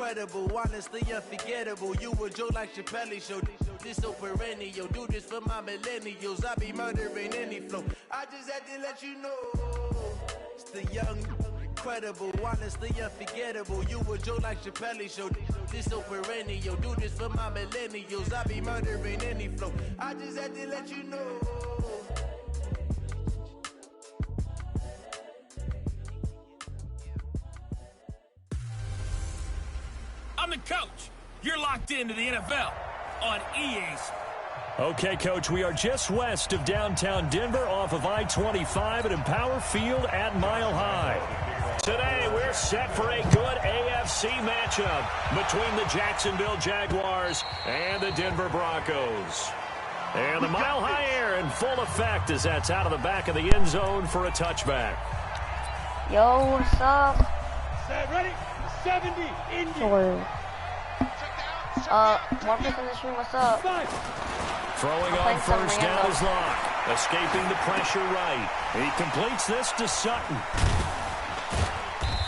incredible, honestly unforgettable. You a joke like Chappelle Show. This so perennial. Do this for my millennials. I be murdering any flow. I just had to let you know. It's the young, incredible, honestly unforgettable. You a joke like Chappelle Show. This so perennial. Do this for my millennials. I be murdering any flow. I just had to let you know. I'm the coach. You're locked into the NFL on EA Sports. Okay, Coach, we are just west of downtown Denver off of I-25 at Empower Field at Mile High. Today, we're set for a good AFC matchup between the Jacksonville Jaguars and the Denver Broncos. And the Mile High air in full effect as that's out of the back of the end zone for a touchback. Yo, what's up? Set, ready? 70, Indy. Sure. Marcus in this room, what's up? Throwing on first down is Locke. Escaping the pressure right. He completes this to Sutton.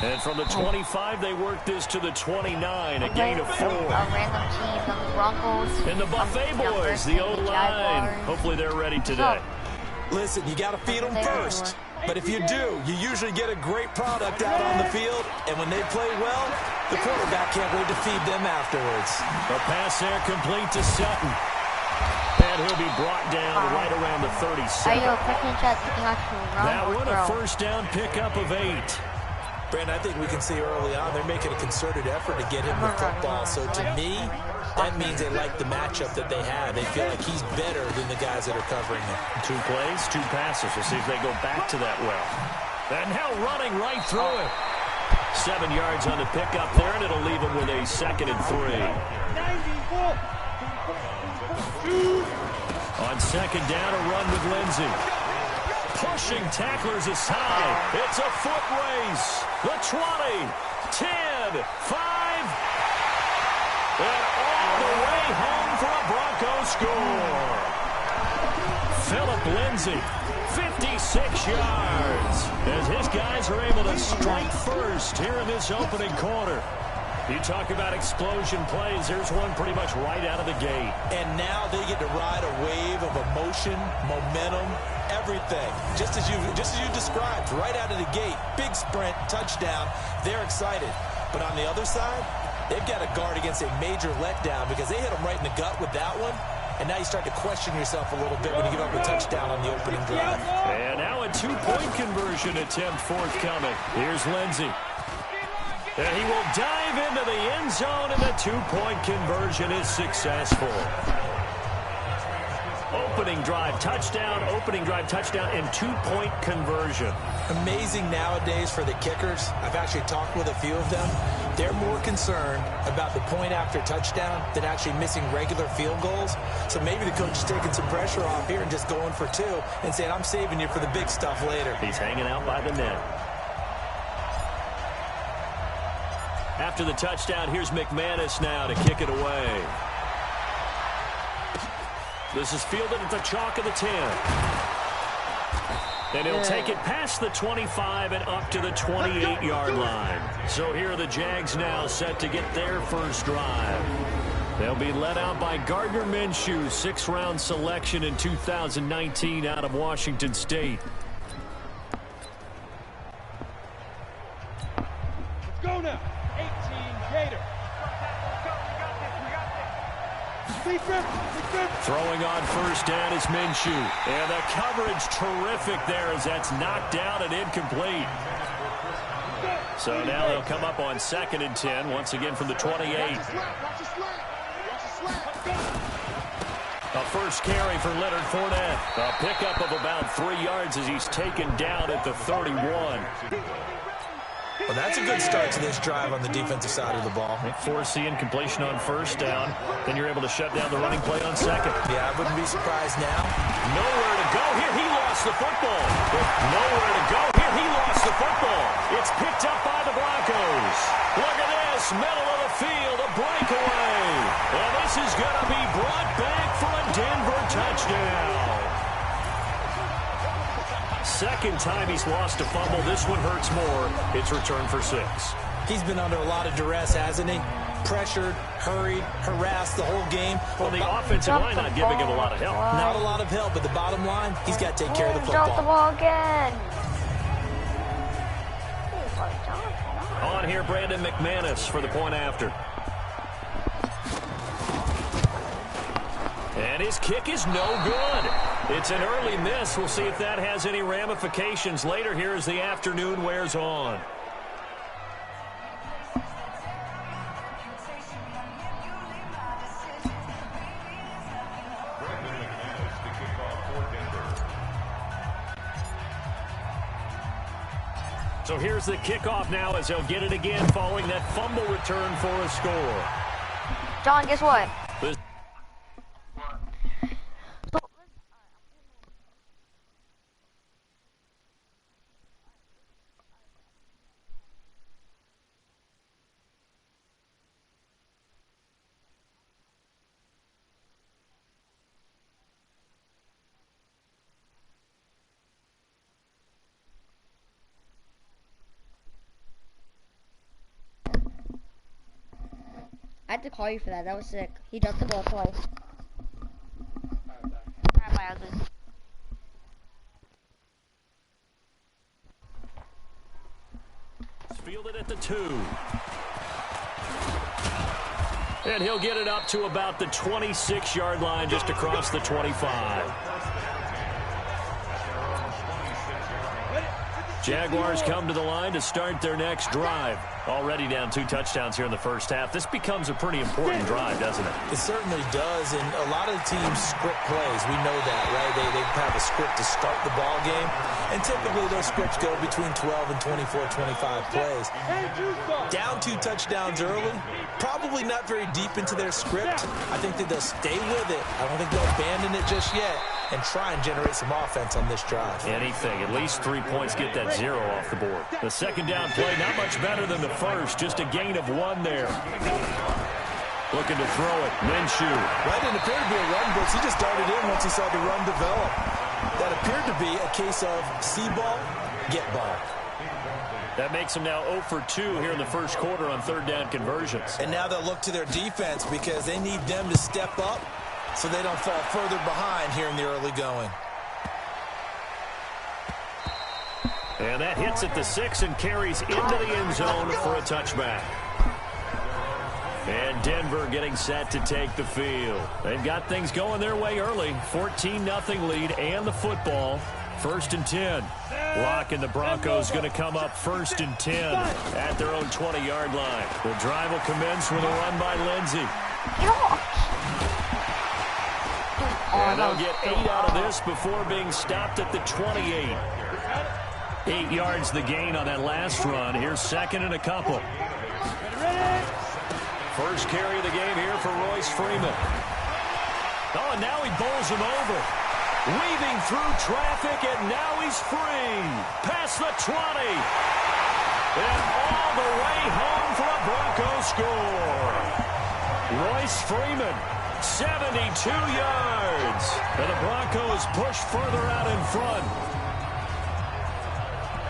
And from the 25, they work this to the 29, a gain of 4. A random team, the Broncos. And the Buffet Boys, the O-line. Hopefully they're ready today. Listen, you got to feed them first. But if you do, you usually get a great product out on the field. And when they play well, the quarterback can't wait to feed them afterwards. A pass there complete to Sutton. And he'll be brought down right around the 37. That one a first down pickup of 8. Brandon, I think we can see early on they're making a concerted effort to get him the football. So to me, that means they like the matchup that they have. They feel like he's better than the guys that are covering him. 2 plays, 2 passes. We'll see if they go back to that well. And now running right through it. 7 yards on the pickup there, and it'll leave him with a 2nd and 3. On 2nd down, a run with Lindsey. Pushing tacklers aside. It's a foot race. The 20, 10, 5. And all the way home for a Broncos score. Phillip Lindsey, 56 yards. As his guys are able to strike first here in this opening quarter. You talk about explosion plays. There's one pretty much right out of the gate. And now they get to ride a wave of emotion, momentum, everything. Just as you described, right out of the gate. Big sprint, touchdown. They're excited. But on the other side, they've got to guard against a major letdown because they hit them right in the gut with that one. And now you start to question yourself a little bit when you give up a touchdown on the opening drive. And now a 2-point conversion attempt forthcoming. Here's Lindsey. And he will dive into the end zone, and the 2-point conversion is successful. Opening drive touchdown, and 2-point conversion. Amazing nowadays for the kickers. I've actually talked with a few of them. They're more concerned about the point after touchdown than actually missing regular field goals. So maybe the coach is taking some pressure off here and just going for 2 and saying, I'm saving you for the big stuff later. He's hanging out by the net. After the touchdown, here's McManus now to kick it away. This is fielded at the chalk of the 10. And he'll take it past the 25 and up to the 28-yard line. So here are the Jags now set to get their first drive. They'll be led out by Gardner Minshew, 6th-round selection in 2019 out of Washington State. Let's go now. 18, Gator. Throwing on first down is Minshew. And the coverage terrific there as that's knocked down and incomplete. So now they'll come up on 2nd and 10, once again from the 28. A first carry for Leonard Fournette. A pickup of about 3 yards as he's taken down at the 31. Well, that's a good start to this drive on the defensive side of the ball. Force the incompletion on first down. Then you're able to shut down the running play on 2nd. Yeah, I wouldn't be surprised now. Nowhere to go here. He lost the football. Nowhere to go here. He lost the football. It's picked up by the Broncos. Look at this. Middle of the field. A breakaway. And this is going to be brought back for a Denver touchdown. Second time he's lost a fumble. This one hurts more. It's returned for 6. He's been under a lot of duress, hasn't he? pressured, hurried, harassed the whole game. Well, the offensive line not giving him a lot of help. Not a lot of help, but the bottom line, he's got to take care of the Drop the football. ball again. On here, Brandon McManus for the point after. And his kick is no good. It's an early miss. We'll see if that has any ramifications later here as the afternoon wears on. So here's the kickoff now as they'll get it again following that fumble return for a score. John, guess what? I had to call you for that. That was sick. He ducked the ball twice. Alright, bye, Ugly. It's fielded at the 2. And he'll get it up to about the 26-yard line just across the 25. Jaguars come to the line to start their next drive. Already down 2 touchdowns here in the first half. This becomes a pretty important drive, doesn't it? It certainly does, and a lot of the teams script plays. We know that, right? They have a script to start the ball game, and typically those scripts go between 12 and 24, 25 plays. Down 2 touchdowns early, probably not very deep into their script. I think that they'll stay with it. I don't think they'll abandon it just yet and try and generate some offense on this drive. Anything. At least 3 points get that 0 off the board. The second down play, not much better than the first. Just a gain of 1 there. Looking to throw it. Minshew. That didn't appear to be a run blitz. He just darted in once he saw the run develop. That appeared to be a case of see ball, get ball. That makes them now 0 for 2 here in the first quarter on third down conversions. And now they'll look to their defense because they need them to step up so they don't fall further behind here in the early going. And that hits at the 6 and carries into the end zone for a touchback. And Denver getting set to take the field. They've got things going their way early. 14-0 lead and the football. 1st and 10. Locke and the Broncos going to come up 1st and 10 at their own 20-yard line. The drive will commence with a run by Lindsey. And they'll get 8 out of this before being stopped at the 28. 8 yards the gain on that last run. Here's 2nd and a couple. First carry of the game here for Royce Freeman. Oh, and now he bowls him over. Weaving through traffic, and now he's free. Past the 20. And all the way home for a Broncos score. Royce Freeman, 72 yards. And the Broncos push further out in front.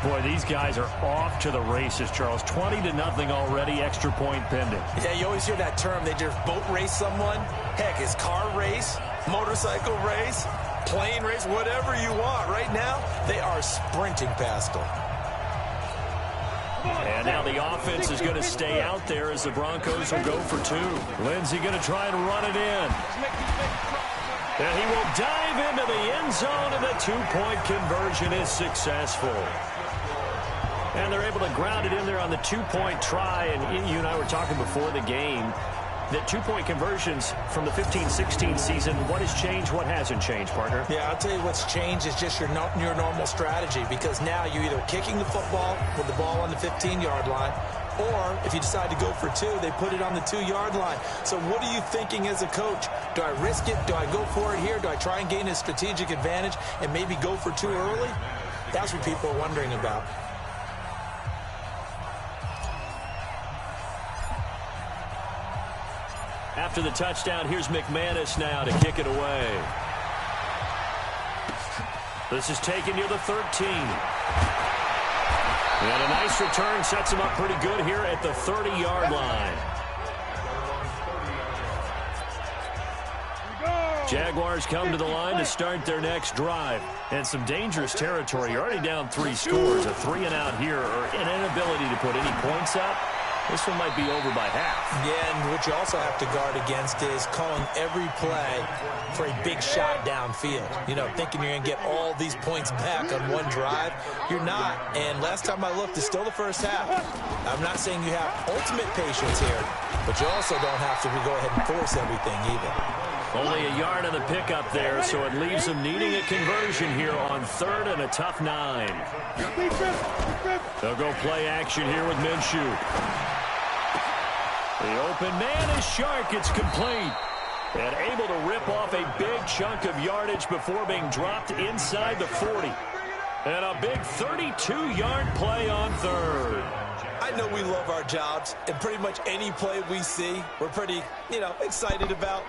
Boy, these guys are off to the races, Charles. 20-0 already, extra point pending. Yeah, you always hear that term. They just boat race someone. Heck, it's car race, motorcycle race, plane race, whatever you want. Right now, they are sprinting past them. And now the offense is going to stay out there as the Broncos will go for 2. Lindsey going to try and run it in. And he will dive into the end zone, and the 2-point conversion is successful. And they're able to ground it in there on the 2-point try. And you and I were talking before the game that 2-point conversions from the 15-16 season, what has changed, what hasn't changed, partner? Yeah, I'll tell you what's changed is just your normal strategy, because now you're either kicking the football with the ball on the 15-yard line, or if you decide to go for 2, they put it on the 2-yard line. So what are you thinking as a coach? Do I risk it? Do I go for it here? Do I try and gain a strategic advantage and maybe go for 2 early? That's what people are wondering about. After the touchdown, here's McManus now to kick it away. This is taken near the 13. And a nice return sets him up pretty good here at the 30-yard line. Jaguars come to the line to start their next drive. And some dangerous territory. You're already down 3 scores. A 3-and-out here or an inability to put any points up. This one might be over by half. Yeah, and what you also have to guard against is calling every play for a big shot downfield. You know, thinking you're going to get all these points back on one drive. You're not. And last time I looked, it's still the first half. I'm not saying you have ultimate patience here, but you also don't have to go ahead and force everything either. Only a yard on the pickup there, so it leaves them needing a conversion here on 3rd and a tough 9. They'll go play action here with Minshew. The open man is Shark. It's complete. And able to rip off a big chunk of yardage before being dropped inside the 40. And a big 32-yard play on 3rd. I know we love our jobs, and pretty much any play we see, we're pretty, excited about.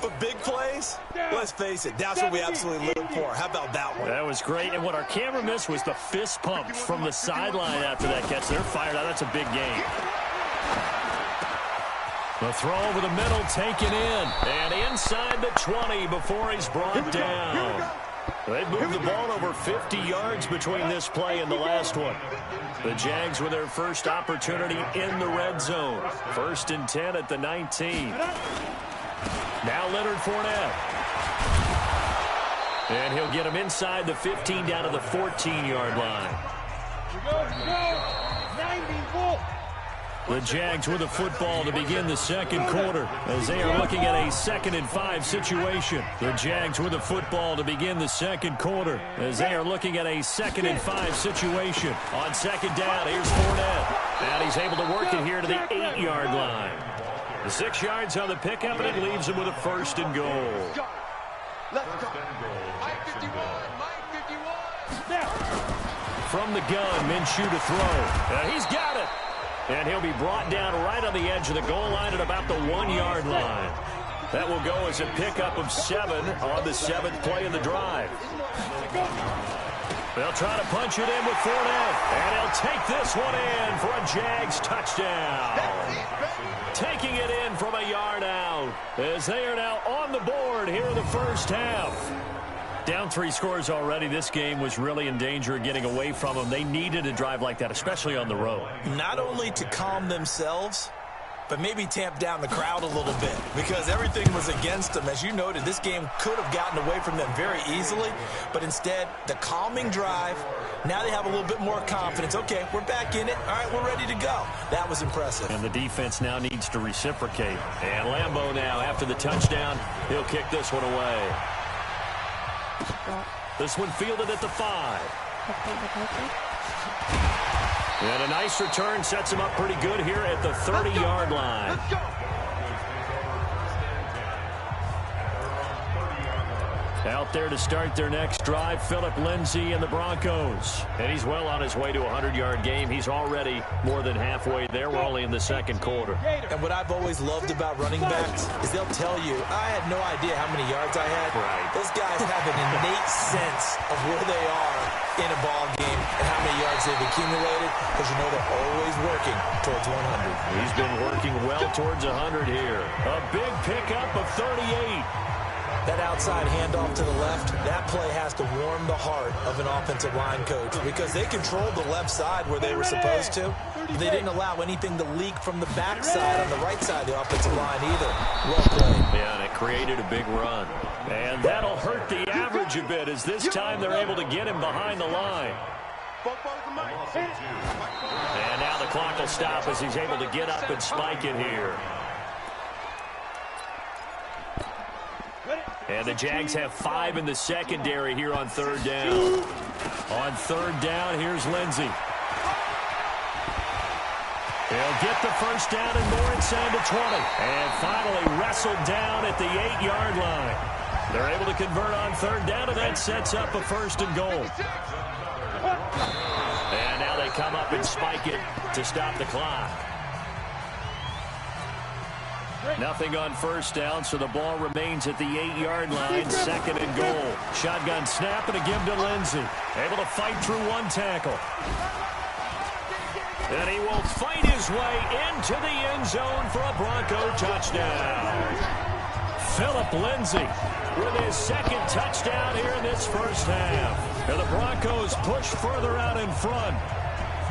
But big plays, let's face it, that's what we absolutely live for. How about that one? That was great. And what our camera missed was the fist pump from the sideline after that catch. They're fired out. That's a big game. The throw over the middle taken in. And inside the 20 before he's brought down. They've moved the ball over 50 yards between this play and the last one. The Jags with their first opportunity in the red zone. 1st and 10 at the 19. Now Leonard Fournette. And he'll get him inside the 15 down to the 14-yard line. Here we go. 90 volt. The Jags with the football to begin the second quarter as they are looking at a 2nd and 5 situation. The Jags with the football to begin the second quarter as they are looking at a 2nd and 5 situation. On 2nd down, here's Fournette. And he's able to work it here to the 8-yard line. The 6 yards on the pickup, and it leaves him with a 1st and goal. Let's go. Mike 51. From the gun, Minshew to throw. He's got it. And he'll be brought down right on the edge of the goal line at about the 1-yard line. That will go as a pickup of 7 on the 7th play of the drive. They'll try to punch it in with Fournette. And he'll take this one in for a Jags touchdown. Taking it in from a yard out as they are now on the board here in the first half. Down 3 scores already. This game was really in danger of getting away from them. They needed a drive like that, especially on the road. Not only to calm themselves, but maybe tamp down the crowd a little bit because everything was against them. As you noted, this game could have gotten away from them very easily, but instead, the calming drive, now they have a little bit more confidence. Okay, we're back in it. All right, we're ready to go. That was impressive. And the defense now needs to reciprocate. And Lambeau now, after the touchdown, he'll kick this one away. This one fielded at the 5. And a nice return sets him up pretty good here at the 30-yard line. Out there to start their next drive, Phillip Lindsay and the Broncos. And he's well on his way to a 100-yard game. He's already more than halfway there. We're only in the second quarter. And what I've always loved about running backs is they'll tell you, I had no idea how many yards I had. Right. Those guys have an innate sense of where they are in a ball game and how many yards they've accumulated because you know they're always working towards 100. He's been working well towards 100 here. A big pickup of 38. That outside handoff to the left, that play has to warm the heart of an offensive line coach because they controlled the left side where they were supposed to. They didn't allow anything to leak from the backside on the right side of the offensive line either. Well played. Yeah, and it created a big run. And that'll hurt the average a bit as this time they're able to get him behind the line. And now the clock will stop as he's able to get up and spike it here. And the Jags have 5 in the secondary here on 3rd down. On 3rd down, here's Lindsay. He'll get the first down and more inside the 20. And finally wrestled down at the 8-yard line. They're able to convert on 3rd down, and that sets up a 1st and goal. And now they come up and spike it to stop the clock. Nothing on 1st down, so the ball remains at the 8-yard line. 2nd and goal. Shotgun snap and a give to Lindsay. Able to fight through one tackle. And he will fight his way into the end zone for a Bronco touchdown. Phillip Lindsay with his second touchdown here in this first half. And the Broncos push further out in front.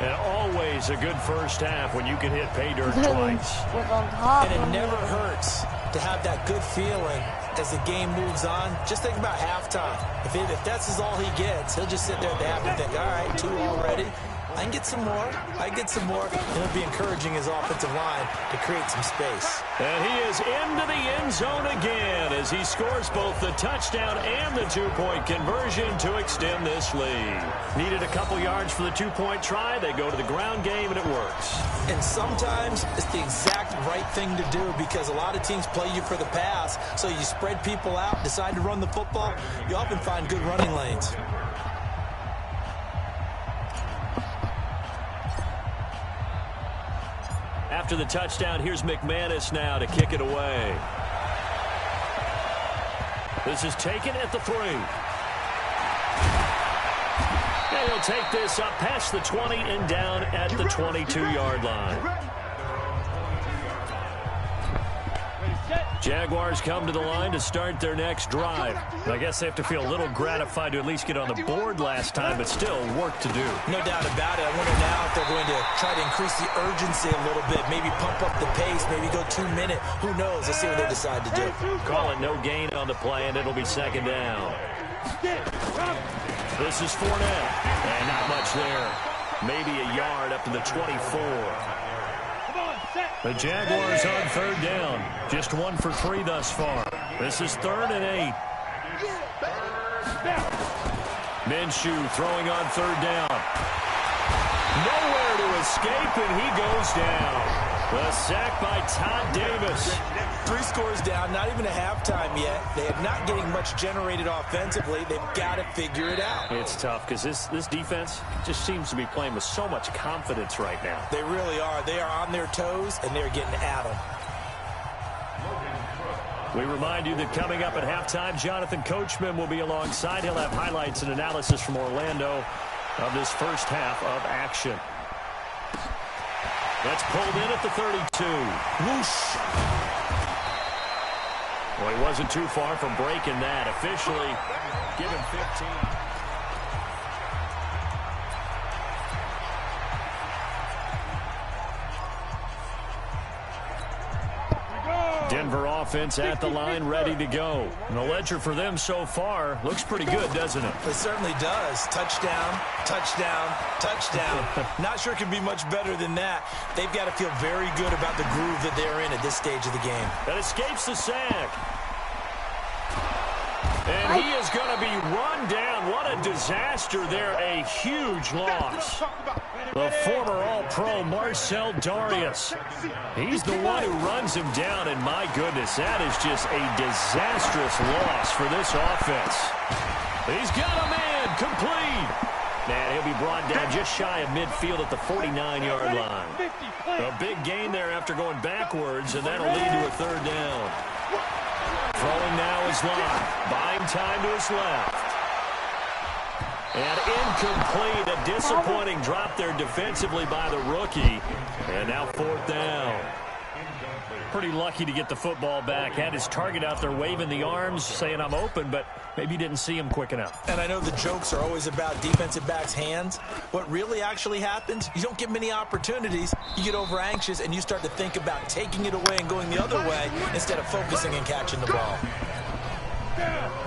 And always a good first half when you can hit pay dirt twice. And it never hurts to have that good feeling as the game moves on. Just think about halftime. If that's all he gets, he'll just sit there at the half and think, all right, 2 already. I can get some more. And it'll be encouraging his offensive line to create some space. And he is into the end zone again as he scores both the touchdown and the 2-point conversion to extend this lead. Needed a couple yards for the 2-point try. They go to the ground game, and it works. And sometimes it's the exact right thing to do because a lot of teams play you for the pass. So you spread people out, decide to run the football. You often find good running lanes. After the touchdown, here's McManus now to kick it away. This is taken at the 3. And he'll take this up past the 20 and down at the 22-yard line. Jaguars come to the line to start their next drive. I guess they have to feel a little gratified to at least get on the board last time, but still work to do. No doubt about it. I wonder now if they're going to try to increase the urgency a little bit, maybe pump up the pace, maybe go 2-minute. Who knows? Let's see what they decide to do. Call it no gain on the play, and it'll be second down. This is Fournette, and not much there. Maybe a yard up to the 24. The Jaguars on third down. Just 1 for 3 thus far. This is 3rd and 8. Minshew throwing on third down. Nowhere to escape, and he goes down. The sack by Todd Davis. 3 scores down, not even a halftime yet. They are not getting much generated offensively. They've got to figure it out. It's tough because this defense just seems to be playing with so much confidence right now. They really are. They are on their toes, and they're getting at them. We remind you that coming up at halftime, Jonathan Coachman will be alongside. He'll have highlights and analysis from Orlando of this first half of action. That's pulled in at the 32. Whoosh. Well, he wasn't too far from breaking that. Officially given 15. Denver offense at the line, ready to go. And the ledger for them so far looks pretty good, doesn't it? It certainly does. Touchdown, touchdown, touchdown. Not sure it can be much better than that. They've got to feel very good about the groove that they're in at this stage of the game. That escapes the sack. And he is going to be run down. What a disaster there. A huge loss. The former All-Pro Marcel Darius. He's the one who runs him down, and my goodness, that is just a disastrous loss for this offense. He's got a man complete. And he'll be brought down just shy of midfield at the 49-yard line. A big gain there after going backwards, and that'll lead to a third down. Throwing now is Locke. Buying time to his left. And incomplete. A disappointing drop there defensively by the rookie. And now 4th down. Pretty lucky to get the football back. Had his target out there waving the arms, saying I'm open, but maybe didn't see him quick enough. And I know the jokes are always about defensive backs' hands. What really actually happens, you don't get many opportunities. You get over anxious, and you start to think about taking it away and going the other way instead of focusing and catching the ball.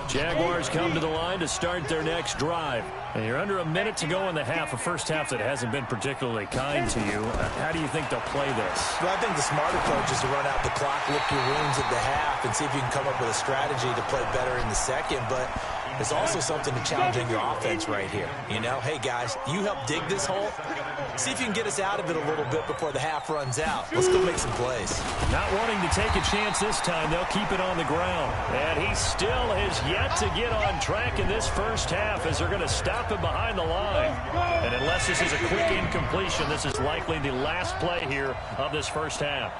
Jaguars come to the line to start their next drive. And you're under a minute to go in the half, a first half that hasn't been particularly kind to you. How do you think they'll play this? Well, I think the smart approach is to run out the clock, lick your wounds at the half, and see if you can come up with a strategy to play better in the second. But there's also something to challenging your offense right here. You know, hey, guys, you help dig this hole. See if you can get us out of it a little bit before the half runs out. Let's go make some plays. Not wanting to take a chance this time, they'll keep it on the ground. And he still has yet to get on track in this first half as they're going to stop him behind the line. And unless this is a quick incompletion, this is likely the last play here of this first half.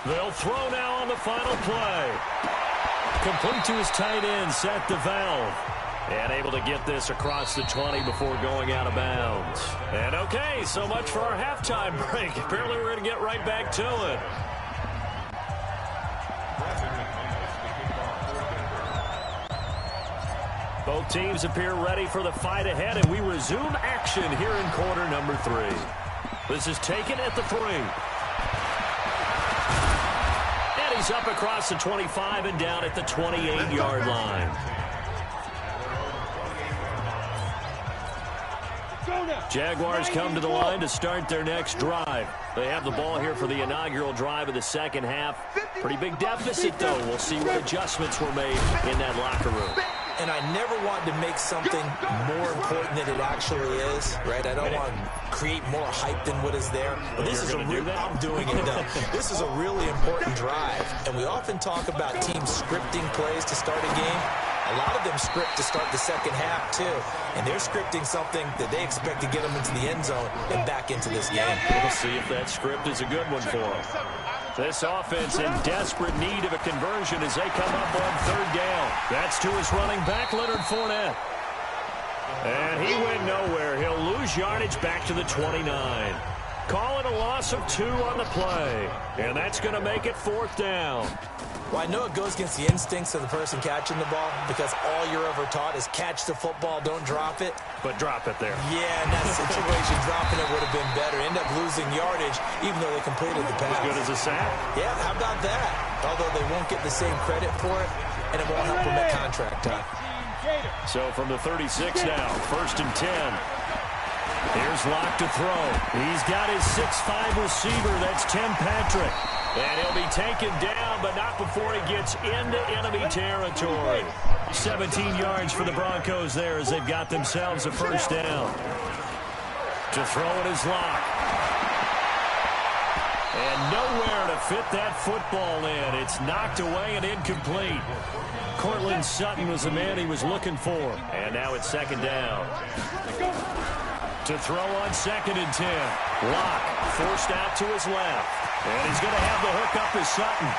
They'll throw now on the final play. Complete to his tight end, Seth DeValve. And able to get this across the 20 before going out of bounds. And okay, so much for our halftime break. Apparently we're going to get right back to it. Both teams appear ready for the fight ahead, and we resume action here in quarter number 3. This is taken at the 3. And he's up across the 25 and down at the 28-yard line. Jaguars come to the line to start their next drive. They have the ball here for the inaugural drive of the second half. Pretty big deficit, though. We'll see what adjustments were made in that locker room. And I never want to make something more important than it actually is, right? I don't want to create more hype than what is there. But this is I'm doing it, though. This is a really important drive. And we often talk about teams scripting plays to start a game. A lot of them script to start the second half, too. And they're scripting something that they expect to get them into the end zone and back into this game. We'll see if that script is a good one for them. This offense in desperate need of a conversion as they come up on third down. That's to his running back, Leonard Fournette. And he went nowhere. He'll lose yardage back to the 29. Call it a loss of 2 on the play. And that's going to make it 4th down. Well, I know it goes against the instincts of the person catching the ball because all you're ever taught is catch the football, don't drop it. But drop it there. Yeah, in that situation, dropping it would have been better. End up losing yardage, even though they completed the pass. As good as a sack? Yeah, how about that? Although they won't get the same credit for it, and it won't help them at contract time. So from the 36 now, 1st and 10. Here's Locke to throw. He's got his 6'5 receiver. That's Tim Patrick. And he'll be taken down, but not before he gets into enemy territory. 17 yards for the Broncos there as they've got themselves a 1st down. To throw it is Locke. And nowhere to fit that football in. It's knocked away and incomplete. Cortland Sutton was the man he was looking for. And now it's 2nd down. To throw on 2nd and 10. Locke forced out to his left. And he's going to have the hook up to Sutton.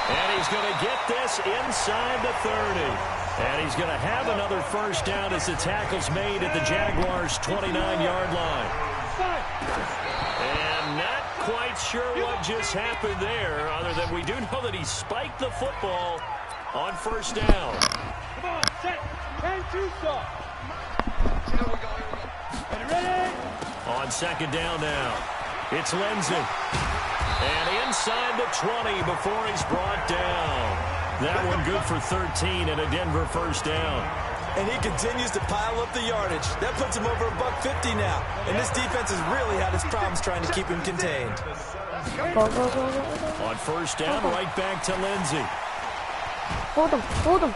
And he's going to get this inside the 30. And he's going to have another 1st down as the tackle's made at the Jaguars' 29-yard line. And not quite sure what just happened there, other than we do know that he spiked the football on 1st down. Come on, set, and 2 stop. Here we go. Ready? On 2nd down now. It's Lindsey. And inside the 20 before he's brought down. That one good for 13 and a Denver 1st down. And he continues to pile up the yardage. That puts him over $150 now. And this defense has really had its problems trying to keep him contained. On 1st down, right back to Lindsey. Hold him.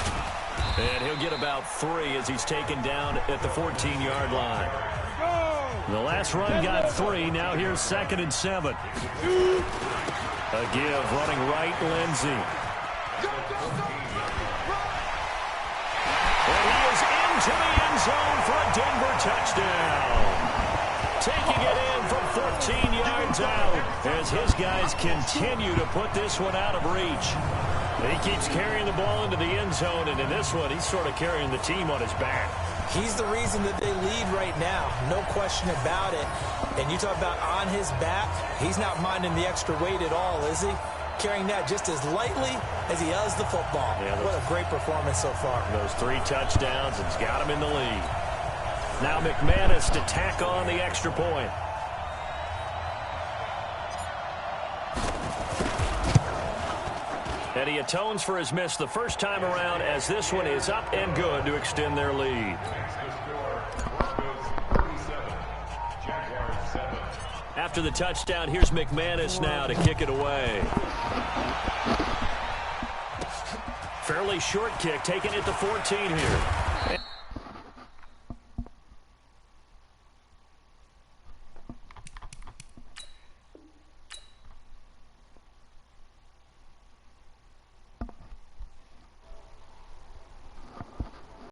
And he'll get about 3 as he's taken down at the 14-yard line. The last run got 3. Now here's 2nd and 7. A give running right, Lindsey. And he is into the end zone for a Denver touchdown. Taking it in from 14 yards out as his guys continue to put this one out of reach. He keeps carrying the ball into the end zone, and in this one, he's sort of carrying the team on his back. He's the reason that they lead right now, no question about it. And you talk about on his back, he's not minding the extra weight at all, is he? Carrying that just as lightly as he does the football. Yeah, what a great performance so far. Those 3 touchdowns, it's got him in the lead. Now McManus to tack on the extra point. And he atones for his miss the first time around as this one is up and good to extend their lead. After the touchdown, here's McManus now to kick it away. Fairly short kick, taken at the 14 here.